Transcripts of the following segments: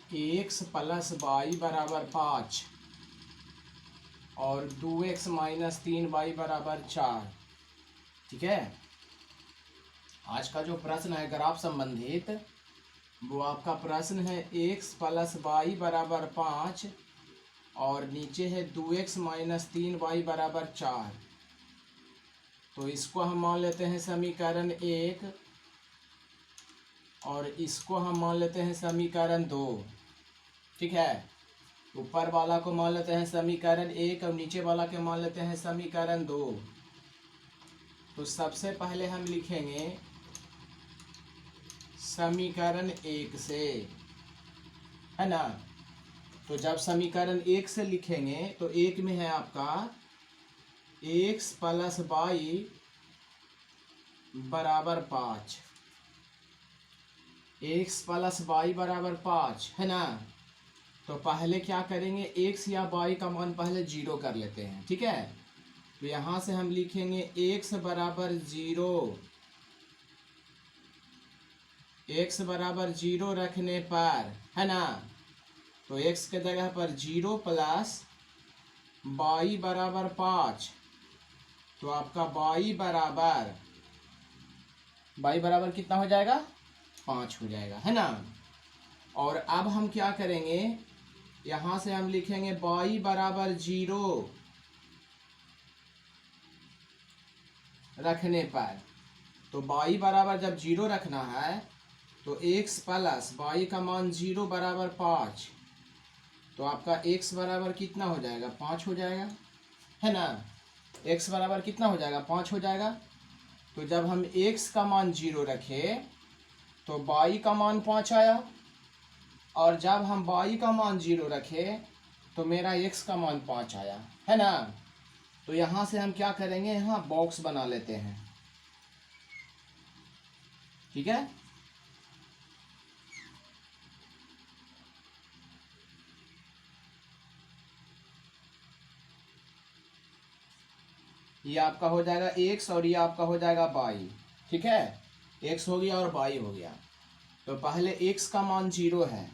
X plus Y बराबर 5 और 2x minus 3y बराबर 4। ठीक है, आज का जो प्रश्न है ग्राफ संबंधित, वो आपका प्रश्न है एक्स प्लस वाई बराबर 5 और नीचे है 2x माइनस 3y बराबर 4। तो इसको हम मान लेते हैं समीकरण 1 और इसको हम मान लेते हैं समीकरण 2। ठीक है, ऊपर वाला को मान लेते हैं समीकरण 1 और नीचे वाला के मान लेते हैं समीकरण 2। तो सबसे पहले हम लिखेंगे समीकरण 1 से, है ना। तो जब समीकरण 1 से लिखेंगे तो 1 में है आपका एक्स प्लस वाई बराबर 5, एक्स प्लस वाई बराबर 5, है ना। तो पहले क्या करेंगे, एक्स या वाई का मान पहले 0 कर लेते हैं। ठीक है, तो यहाँ से हम लिखेंगे एक्स बराबर 0, एक्स बराबर 0 रखने पर, है ना, तो एक्स के जगह पर 0 प्लस वाई बराबर 5। तो आपका वाई बराबर कितना हो जाएगा, 5 हो जाएगा, है ना। और अब हम क्या करेंगे, यहाँ से हम लिखेंगे वाई बराबर 0 रखने पर, तो वाई बराबर जब 0 रखना है तो x प्लस वाई का मान 0 बराबर 5। तो आपका x बराबर कितना हो जाएगा, 5 हो जाएगा, है ना। x बराबर कितना हो जाएगा, 5 हो जाएगा। तो जब हम x का मान 0 रखें तो y का मान 5 आया, और जब हम y का मान 0 रखें तो मेरा x का मान 5 आया, है ना। तो यहाँ से हम क्या करेंगे, यहाँ बॉक्स बना लेते हैं। ठीक है, ये आपका हो जाएगा x और ये आपका हो जाएगा y। ठीक है, x हो गया और y हो गया। तो पहले x का मान 0 है,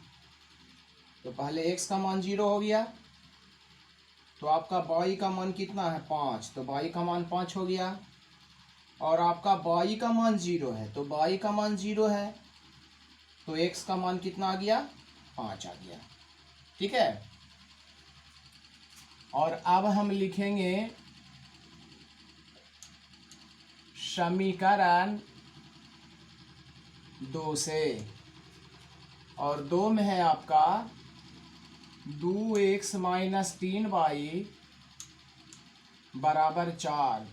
तो पहले x का मान 0 हो गया, तो आपका y का मान कितना है, 5, तो y का मान 5 हो गया। और आपका y का मान 0 है, तो y का मान 0 है, तो x का मान कितना आ गया, 5 आ गया। ठीक है, और अब हम लिखेंगे समीकरण 2 से, और 2 में है आपका 2x माइनस 3y बराबर 4।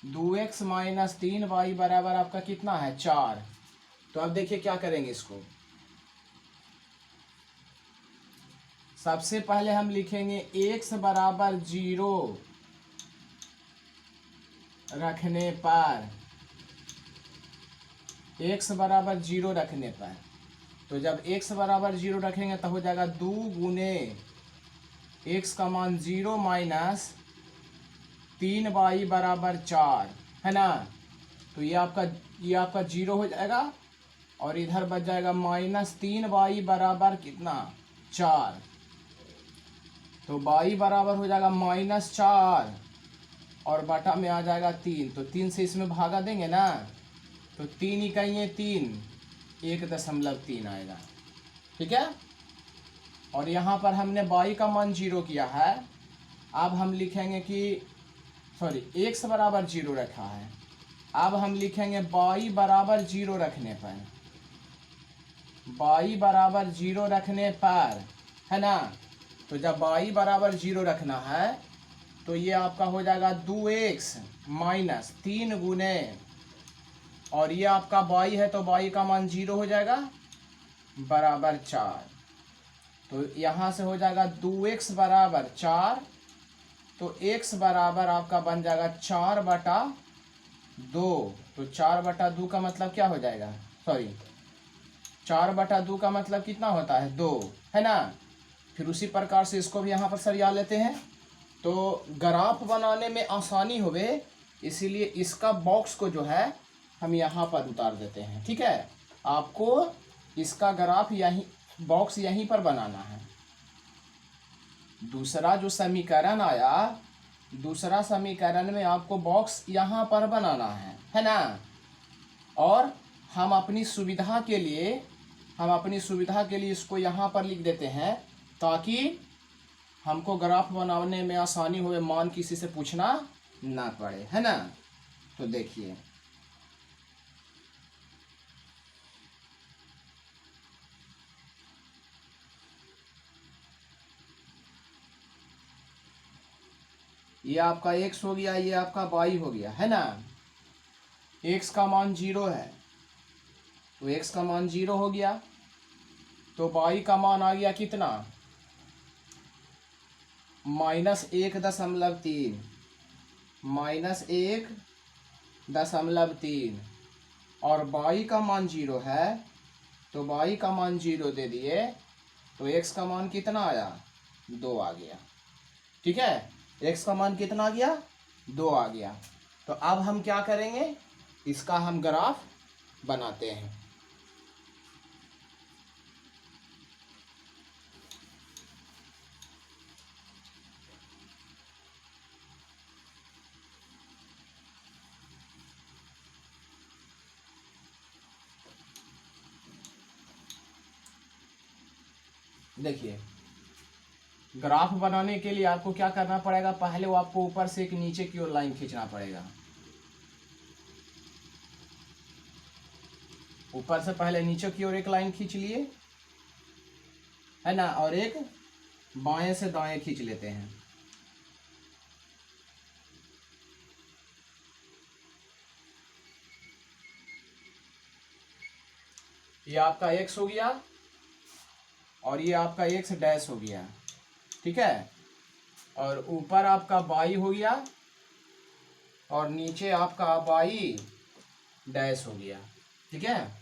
2x माइनस 3y बराबर आपका कितना है, 4। तो अब देखिए क्या करेंगे इसको, सबसे पहले हम लिखेंगे x बराबर 0 रखने पर, x बराबर 0 रखने पर, तो जब x बराबर 0 रखेंगे तो हो जाएगा 2 गुने x का मान 0 माइनस 3y बराबर 4, है ना। तो ये आपका 0 हो जाएगा और इधर बच जाएगा माइनस 3y बराबर कितना, 4। तो y बराबर हो जाएगा -4 और बटा में आ जाएगा 3, तो 3 से इसमें भागा देंगे ना, तो 3 इकाइयाँ 3, 1.3 आएगा। ठीक है, और यहाँ पर हमने y का मान 0 किया है। अब हम लिखेंगे कि x बराबर 0 रखा है, अब हम लिखेंगे y बराबर 0 रखने पर, y बराबर 0 रखने पर, है ना। तो जब y बराबर 0 रखना है तो ये आपका हो जाएगा 2x माइनस 3 गुने, और ये आपका y है तो y का मान 0 हो जाएगा बराबर 4। तो यहाँ से हो जाएगा 2x बराबर 4, तो x बराबर आपका बन जाएगा 4/2। तो 4/2 का मतलब क्या हो जाएगा, 4/2 का मतलब कितना होता है, 2, है ना। फिर उसी प्रकार से इसको भी यहाँ पर सरिया लेते हैं, तो ग्राफ बनाने में आसानी होवे, इसीलिए इसका बॉक्स को जो है हम यहाँ पर उतार देते हैं। ठीक है, आपको इसका ग्राफ बॉक्स यहीं पर बनाना है। दूसरा जो समीकरण आया, दूसरा समीकरण में आपको बॉक्स यहाँ पर बनाना है ना। और हम अपनी सुविधा के लिए इसको यहाँ पर लिख देते हैं ताकि हमको ग्राफ बनाने में आसानी हो, मान किसी से पूछना ना पड़े, है ना। तो देखिए ये आपका x हो गया, ये आपका y हो गया, है ना। x का मान 0 है तो x का मान 0 हो गया, तो y का मान आ गया कितना, -1.3, -1.3। और y का मान 0 है तो y का मान 0 दे दिए, तो x का मान कितना आया, 2 आ गया। ठीक है, x का मान कितना आ गया, 2 आ गया। तो अब हम क्या करेंगे, इसका हम ग्राफ बनाते हैं। देखिए ग्राफ बनाने के लिए आपको क्या करना पड़ेगा, पहले वो आपको ऊपर से एक नीचे की ओर लाइन खींचना पड़ेगा। ऊपर से पहले नीचे की ओर एक लाइन खींच लिए, है ना, और एक बाएं से दाएं खींच लेते हैं। ये आपका x हो गया और ये आपका x डैश हो गया। ठीक है, और ऊपर आपका y हो गया और नीचे आपका y डैश हो गया। ठीक है,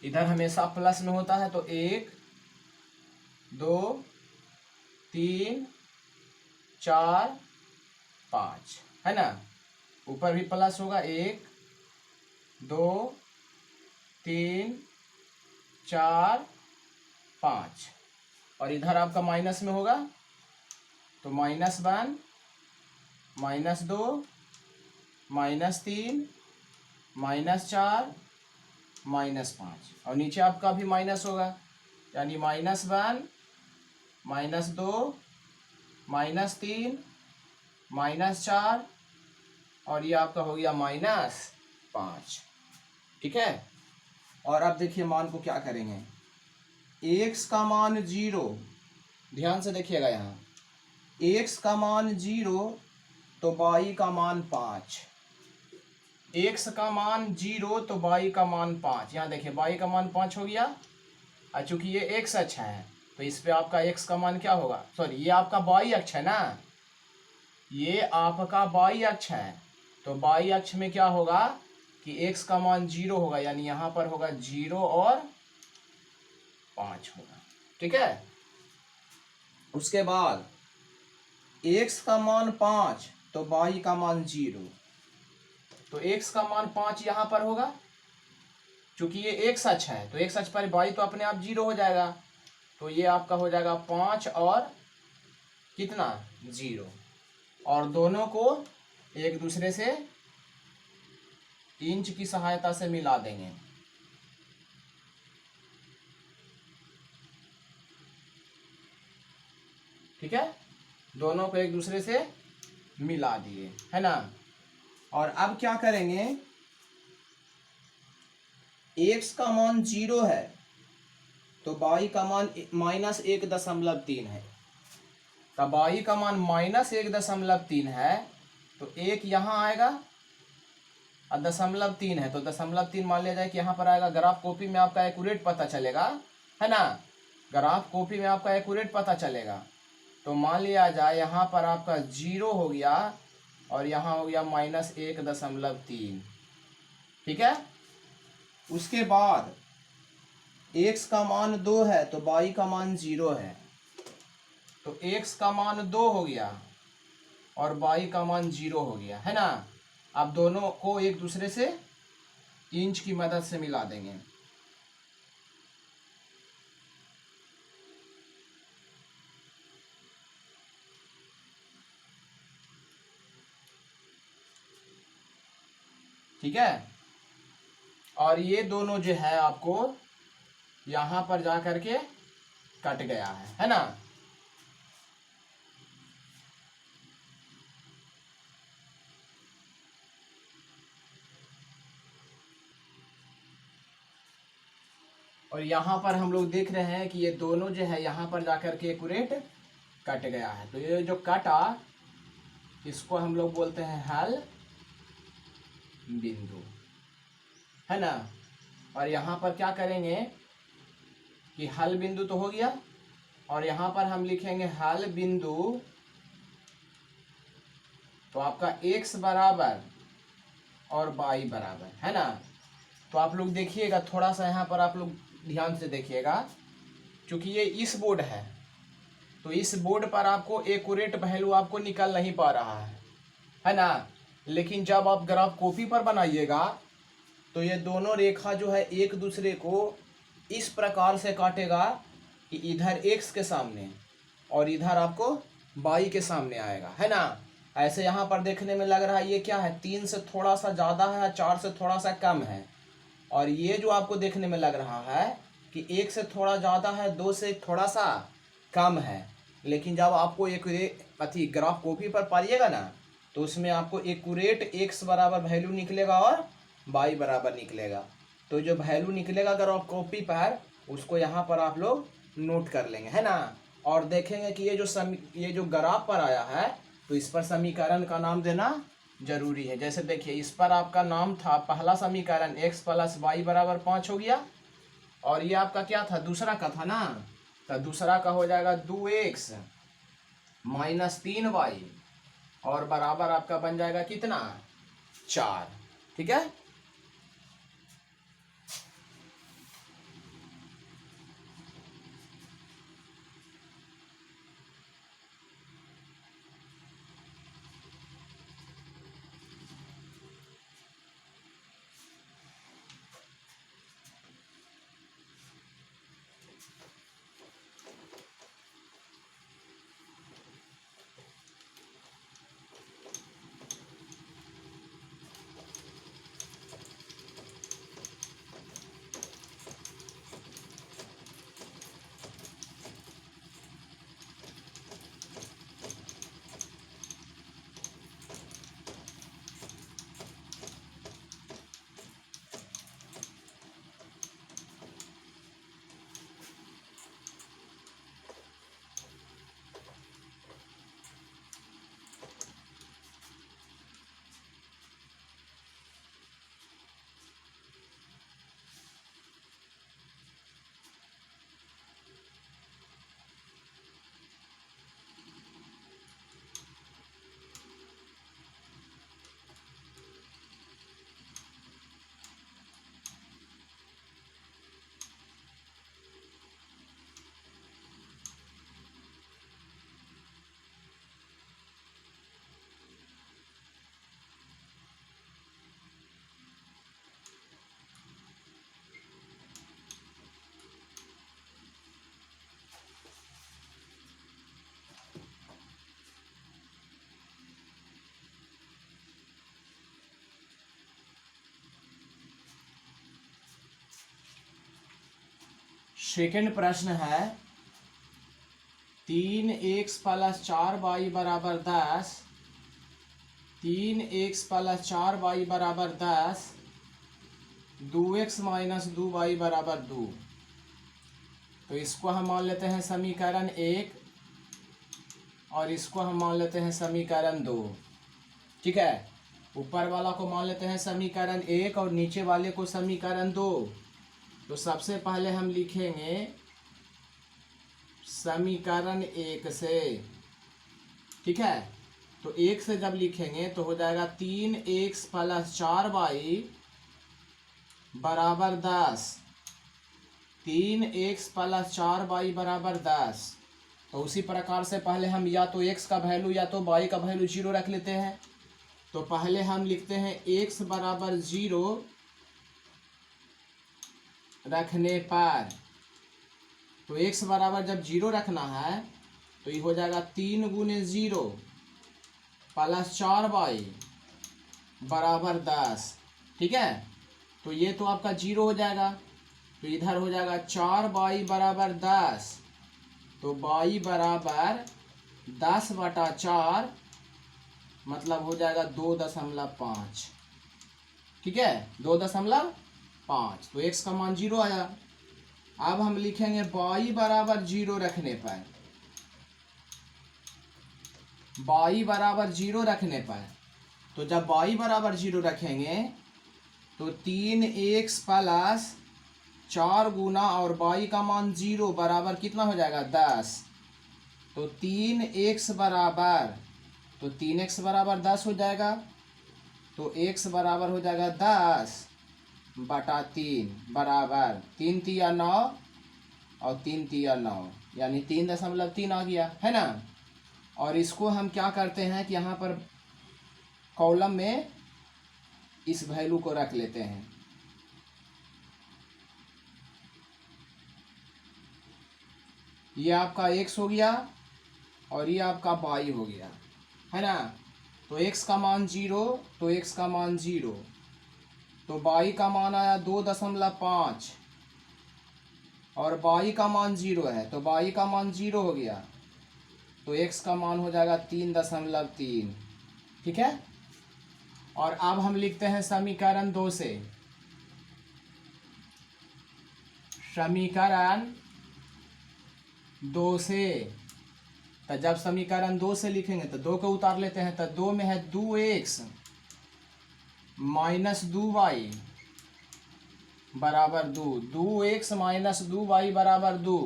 इधर हमेशा प्लस में होता है, तो 1 2 3 4 5, है ना। ऊपर भी प्लस होगा, 1 2 3 4 5, और इधर आपका माइनस में होगा, तो -1 -2 -3 -4 -5, और नीचे आपका भी माइनस होगा, यानी -1 -2 -3 -4, और ये आपका हो गया -5। ठीक है, और अब देखिए मान को क्या करेंगे, x का मान 0, ध्यान से देखिएगा यहाँ, x का मान 0 तो y का मान 5, x का मान 0 तो y का मान 5। यहाँ देखिए y का मान 5 हो गया, और चूंकि ये x अक्ष है तो इस पे आपका x का मान क्या होगा, सॉरी ये आपका y अक्ष है ना, ये आपका y अक्ष है, तो y अक्ष में क्या होगा कि x का मान 0 होगा, यानी यहाँ पर होगा 0 और 5 होगा। ठीक है, उसके बाद x का मान 5 तो y का मान 0, तो x का मान 5 यहाँ पर होगा, क्योंकि ये x अक्ष है तो x अक्ष पर y तो अपने आप 0 हो जाएगा, तो ये आपका हो जाएगा 5 और कितना 0, और दोनों को एक दूसरे से इंच की सहायता से मिला देंगे। ठीक है, दोनों को एक दूसरे से मिला दिए, है ना। और अब क्या करेंगे, x का मान 0 है तो y का मान -1.3 है, तब y का मान -1.3 है तो 1 यहाँ आएगा और 0.3 है तो 0.3 मान लिया जाए कि यहाँ पर आएगा। ग्राफ कॉपी में आपका एक्यूरेट पता चलेगा, है ना, ग्राफ कॉपी में आपका एक्यूरेट पता चलेगा। तो मान लिया जाए यहाँ पर आपका 0 हो गया और यहाँ हो गया -1.3। ठीक है, उसके बाद x का मान 2 है तो y का मान 0 है, तो x का मान 2 हो गया और y का मान 0 हो गया, है ना। अब दोनों को एक दूसरे से इंच की मदद से मिला देंगे। ठीक है। और ये दोनों जो है आपको यहाँ पर जा करके कट गया है ना। और यहाँ पर हम लोग देख रहे हैं कि ये दोनों जो है यहाँ पर जाकर के एक्यूरेट कट गया है। तो ये जो कटा इसको हम लोग बोलते हैं हल बिंदु, है ना। और यहाँ पर क्या करेंगे कि हल बिंदु तो हो गया, और यहाँ पर हम लिखेंगे हल बिंदु। तो आपका x बराबर और y बराबर, है ना। तो आप लोग देखिएगा, थोड़ा सा यहाँ पर आप लोग ध्यान से देखिएगा, क्योंकि ये इस बोर्ड तो इस बोर्ड पर आपको एक्यूरेट वैल्यू आपको निकल नहीं पा रहा है ना। लेकिन जब आप ग्राफ कॉपी पर बनाइएगा तो ये दोनों रेखा जो है एक दूसरे को इस प्रकार से काटेगा कि इधर x के सामने और इधर आपको y के सामने आएगा, है ना। ऐसे यहाँ पर देखने में लग रहा है ये क्या है, 3 से थोड़ा सा ज़्यादा है, 4 से थोड़ा सा कम है। और ये जो आपको देखने में लग रहा है कि 1 से थोड़ा ज़्यादा है, 2 से थोड़ा सा कम है। लेकिन जब आपको एक ग्राफ कॉपी पर पाइएगा ना, तो उसमें आपको एक्यूरेट x बराबर वैल्यू निकलेगा और y बराबर निकलेगा। तो जो वैल्यू निकलेगा ग्राफ कॉपी पर, उसको यहाँ पर आप लोग नोट कर लेंगे, है ना। और देखेंगे कि ये जो ग्राफ पर आया है, तो इस पर समीकरण का नाम देना जरूरी है। जैसे देखिए, इस पर आपका नाम था पहला समीकरण x प्लस वाई बराबर 5 हो गया, और ये आपका क्या था, दूसरा का था ना। तो दूसरा का हो जाएगा 2x माइनस 3y और बराबर आपका बन जाएगा कितना, 4। ठीक है। सेकंड प्रश्न है 3x प्लस 4y बराबर 10, 3x प्लस 4y बराबर 10, 2x माइनस 2y बराबर 2। तो इसको हम मान लेते हैं समीकरण 1 और इसको हम मान लेते हैं समीकरण 2। ठीक है। ऊपर वाला को मान लेते हैं समीकरण 1 और नीचे वाले को समीकरण 2। तो सबसे पहले हम लिखेंगे समीकरण 1 से। ठीक है। तो 1 से जब लिखेंगे तो हो जाएगा 3x प्लस 4y बराबर 10, 3x प्लस 4y बराबर 10। तो उसी प्रकार से पहले हम या तो x का वैल्यू या तो y का वैल्यू 0 रख लेते हैं। तो पहले हम लिखते हैं x बराबर 0 रखने पर, तो x बराबर जब 0 रखना है तो ये हो जाएगा 3 गुने 0 प्लस 4y बराबर 10। ठीक है, तो ये तो आपका 0 हो जाएगा, तो इधर हो जाएगा 4y बराबर 10, तो y बराबर 10/4 मतलब हो जाएगा 2.5। ठीक है, 2.5, तो x का मान 0 आया। अब हम लिखेंगे y बराबर 0 रखने पर, y बराबर 0 रखने पर, तो जब y बराबर 0 रखेंगे तो 3x प्लस 4 गुना और y का मान 0 बराबर कितना हो जाएगा 10, तो 3x बराबर, तो 3x बराबर 10 हो जाएगा, तो x बराबर हो जाएगा 10/3 बराबर 3 तिया 9 और 3 तिया 9 यानी 3.3 आ गया है ना। और इसको हम क्या करते हैं कि यहाँ पर कॉलम में इस वैल्यू को रख लेते हैं। ये आपका x हो गया और ये आपका y हो गया है ना। तो x का मान 0, तो x का मान 0, तो y का मान आया 2.5 और y का मान 0 है, तो y का मान 0 हो गया, तो x का मान हो जाएगा 3.3। ठीक है, और अब हम लिखते हैं समीकरण 2 से, समीकरण 2 से, तो जब समीकरण 2 से लिखेंगे तो 2 को उतार लेते हैं, तो 2 में है 2x माइनस 2y बराबर 2, 2x माइनस 2y बराबर 2,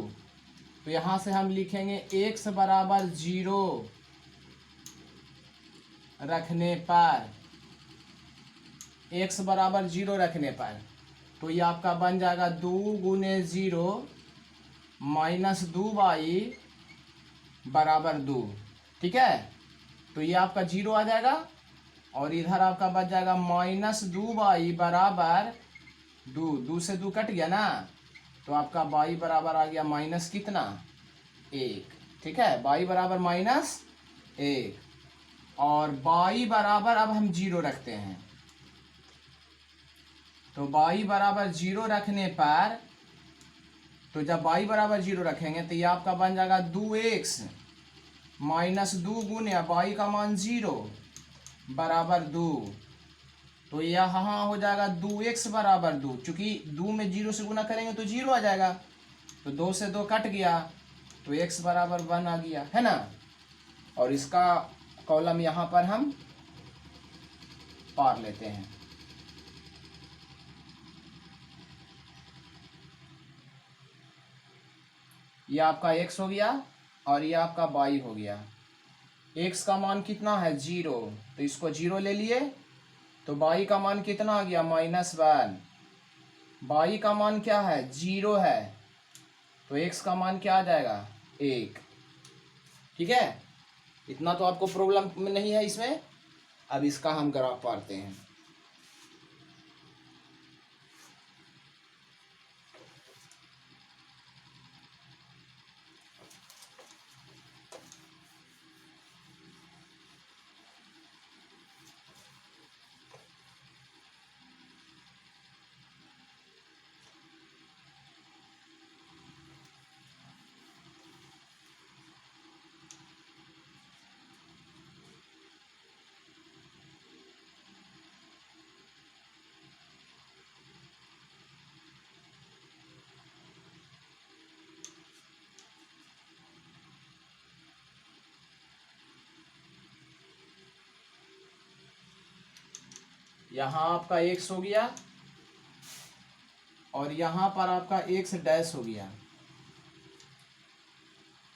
तो यहाँ से हम लिखेंगे x बराबर 0 रखने पर, x बराबर 0 रखने पर, तो ये आपका बन जाएगा 2 गुने 0 माइनस 2y बराबर 2। ठीक है, तो ये आपका 0 आ जाएगा और इधर आपका बच जाएगा माइनस 2y बराबर 2, 2 से 2 कट गया ना, तो आपका y बराबर आ गया माइनस कितना 1। ठीक है, y बराबर -1 और y बराबर अब हम 0 रखते हैं, तो y बराबर 0 रखने पर, तो जब y बराबर 0 रखेंगे तो ये आपका बन जाएगा 2x माइनस 2 गुने y का मान 0 बराबर 2, तो यहाँ हो जाएगा 2x बराबर 2, चूंकि 2 में 0 से गुना करेंगे तो 0 आ जाएगा, तो 2 से 2 कट गया, तो x बराबर 1 आ गया है ना। और इसका कॉलम यहाँ पर हम पार लेते हैं। ये आपका x हो गया और ये आपका y हो गया। x का मान कितना है 0, तो इसको 0 ले लिए, तो y का मान कितना आ गया -1, y का मान क्या है 0 है, तो x का मान क्या आ जाएगा 1। ठीक है, इतना तो आपको प्रॉब्लम नहीं है इसमें। अब इसका हम ग्राफ पारते हैं। यहाँ आपका x हो गया और यहाँ पर आपका x डैश हो गया,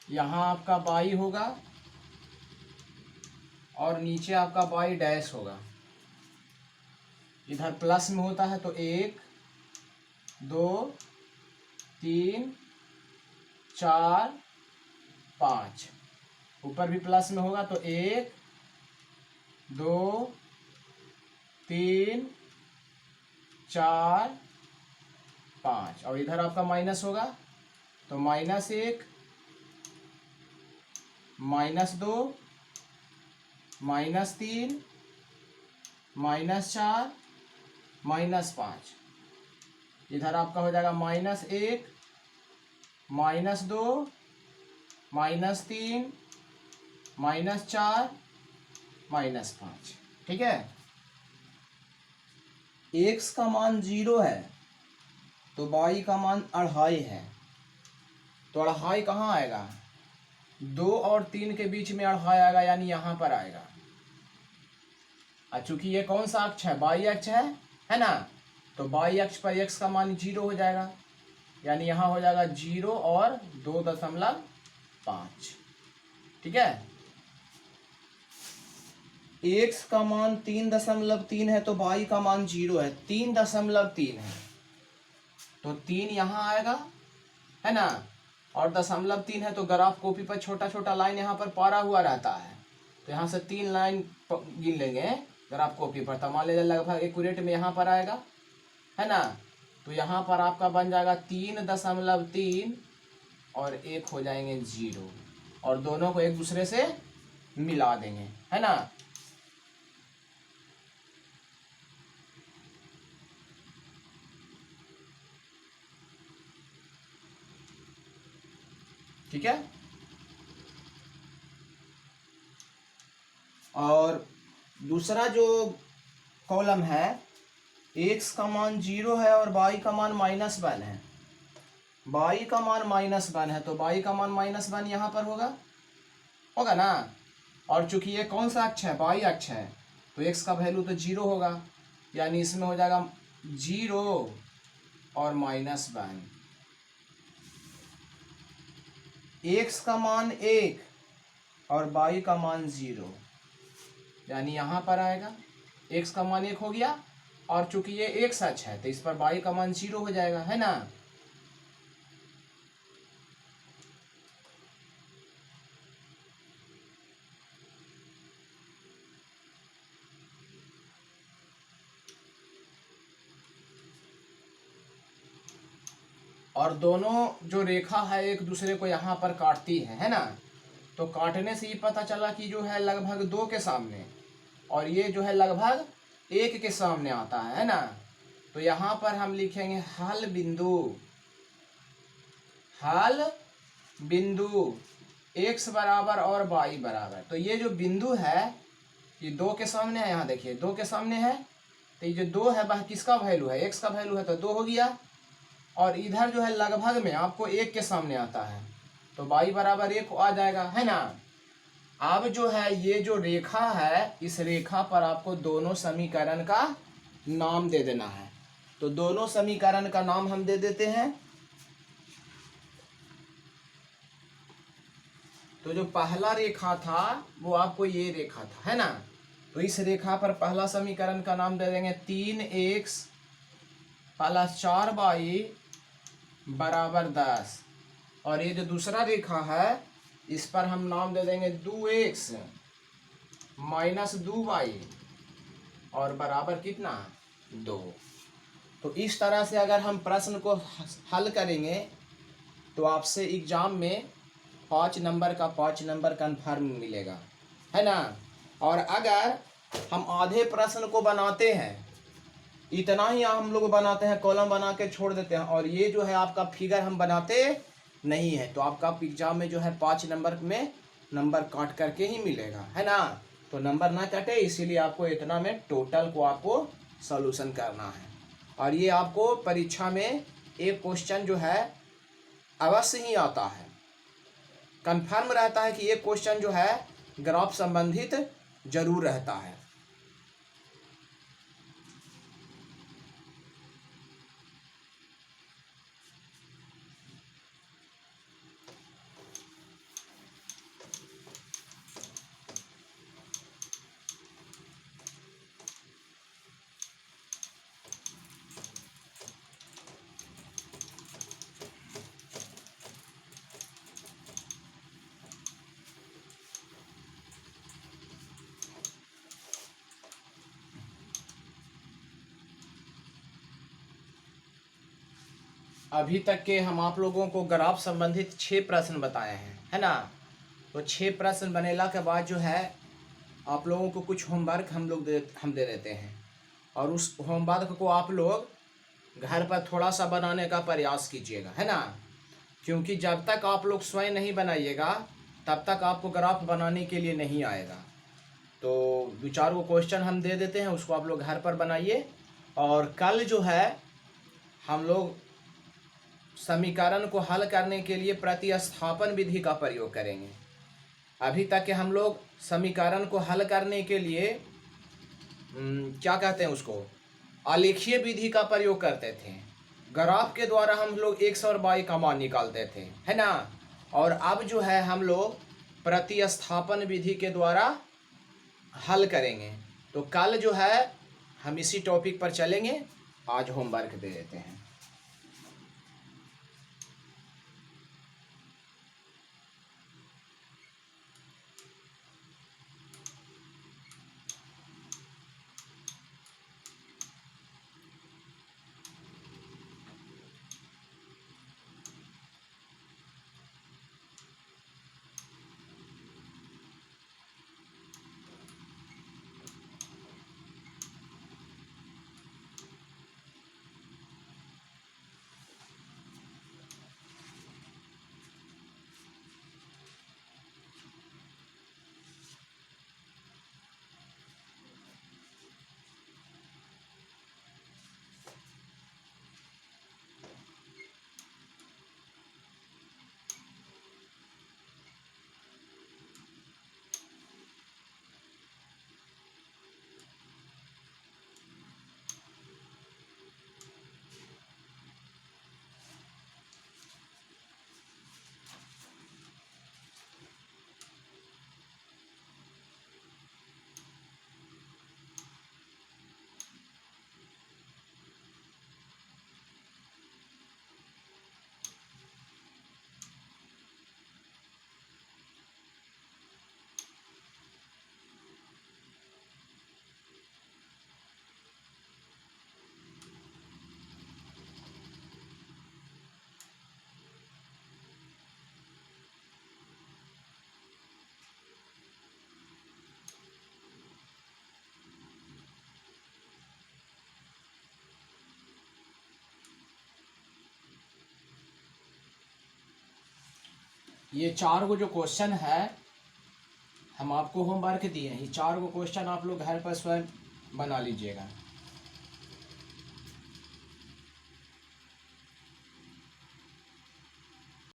यहाँ आपका y होगा और नीचे आपका y डैश होगा। इधर प्लस में होता है तो 1 2 3 4 5, ऊपर भी प्लस में होगा तो 1 2 3 4 5, और इधर आपका माइनस होगा तो -1 -2 -3 -4 -5, इधर आपका हो जाएगा -1, -2, -3, -4, -5। ठीक है, x का मान 0 है तो y का मान 2.5 है, तो 2.5 कहाँ आएगा? 2 और 3 के बीच में 2.5 आएगा, यानी यहाँ पर आएगा। और चूंकि ये कौन सा अक्ष है? y अक्ष है ना, तो y अक्ष पर x का मान 0 हो जाएगा, यानी यहाँ हो जाएगा 0 और 2.5। ठीक है, x का मान 3.3 है तो y का मान 0 है, 3.3 है तो 3 यहाँ आएगा, है ना, और 0.3 है तो ग्राफ कॉपी पर छोटा छोटा लाइन यहाँ पर पारा हुआ रहता है, तो यहाँ से 3 लाइन गिन लेंगे ग्राफ कॉपी पर, तो मान लीजिए लगभग एक्यूरेट में यहाँ पर आएगा, है ना, तो यहाँ पर आपका बन जाएगा 3.3 और 1 हो जाएंगे 0, और दोनों को एक दूसरे से मिला देंगे, है ना। ठीक है, और दूसरा जो कॉलम है, x का मान 0 है और y का मान -1 है, y का मान -1 है तो y का मान -1 यहाँ पर होगा ना, और चूंकि ये कौन सा अक्ष है? y अक्ष है, तो x का वैल्यू तो 0 होगा, यानी इसमें हो जाएगा 0 और -1। x का मान 1 और y का मान 0, यानी यहाँ पर आएगा, x का मान 1 हो गया, और चूंकि ये एक सच है तो इस पर y का मान 0 हो जाएगा, है ना। और दोनों जो रेखा है एक दूसरे को यहाँ पर काटती है ना, तो काटने से ही पता चला कि जो है लगभग 2 के सामने, और ये जो है लगभग 1 के सामने आता है ना, तो यहाँ पर हम लिखेंगे हल बिंदु x बराबर और y बराबर। तो ये जो बिंदु है ये 2 के सामने है, यहाँ देखिए 2 के सामने है, तो ये जो 2 है वह किसका वैल्यू है? x का वैल्यू है, तो 2 हो गया, और इधर जो है लगभग में आपको 1 के सामने आता है, तो y बराबर 1 आ जाएगा, है ना। अब जो है ये जो रेखा है, इस रेखा पर आपको दोनों समीकरण का नाम दे देना है, तो दोनों समीकरण का नाम हम दे देते हैं। तो जो पहला रेखा था वो आपको ये रेखा था, है ना, तो इस रेखा पर पहला समीकरण का नाम दे देंगे 3x + 4y बराबर 10, और ये जो दूसरा रेखा है इस पर हम नाम दे देंगे 2x - 2y और बराबर कितना? 2। तो इस तरह से अगर हम प्रश्न को हल करेंगे तो आपसे एग्जाम में 5 नंबर का 5 नंबर कन्फर्म मिलेगा, है ना। और अगर हम आधे प्रश्न को बनाते हैं, इतना ही हम लोग बनाते हैं, कॉलम बना के छोड़ देते हैं, और ये जो है आपका फिगर हम बनाते नहीं है, तो आपका एग्जाम में जो है 5 नंबर में नंबर काट करके ही मिलेगा, है ना। तो नंबर ना कटे, इसीलिए आपको इतना में टोटल को आपको सॉल्यूशन करना है, और ये आपको परीक्षा में एक क्वेश्चन जो है अवश्य ही आता है, कंफर्म रहता है कि ये क्वेश्चन जो है ग्राफ संबंधित जरूर रहता है। अभी तक के हम आप लोगों को ग्राफ संबंधित 6 प्रश्न बताए हैं, है ना। तो 6 प्रश्न बनेला के बाद जो है आप लोगों को कुछ होमवर्क हम दे देते हैं, और उस होमवर्क को आप लोग घर पर थोड़ा सा बनाने का प्रयास कीजिएगा, है ना। क्योंकि जब तक आप लोग स्वयं नहीं बनाइएगा तब तक आपको ग्राफ बनाने के लिए नहीं आएगा। तो 2-4 वो क्वेश्चन हम दे देते हैं, उसको आप लोग घर पर बनाइए। और कल जो है हम लोग समीकरण को हल करने के लिए प्रतिस्थापन विधि का प्रयोग करेंगे। अभी तक के हम लोग समीकरण को हल करने के लिए क्या कहते हैं उसको, आलेखीय विधि का प्रयोग करते थे। ग्राफ के द्वारा हम लोग x और y का मान निकालते थे, है ना। और अब जो है हम लोग प्रतिस्थापन विधि के द्वारा हल करेंगे। तो कल जो है हम इसी टॉपिक पर चलेंगे। आज होमवर्क दे देते हैं। ये 4 गो जो क्वेश्चन है हम आपको होमवर्क दिए हैं, ये 4 गो क्वेश्चन आप लोग घर पर स्वयं बना लीजिएगा।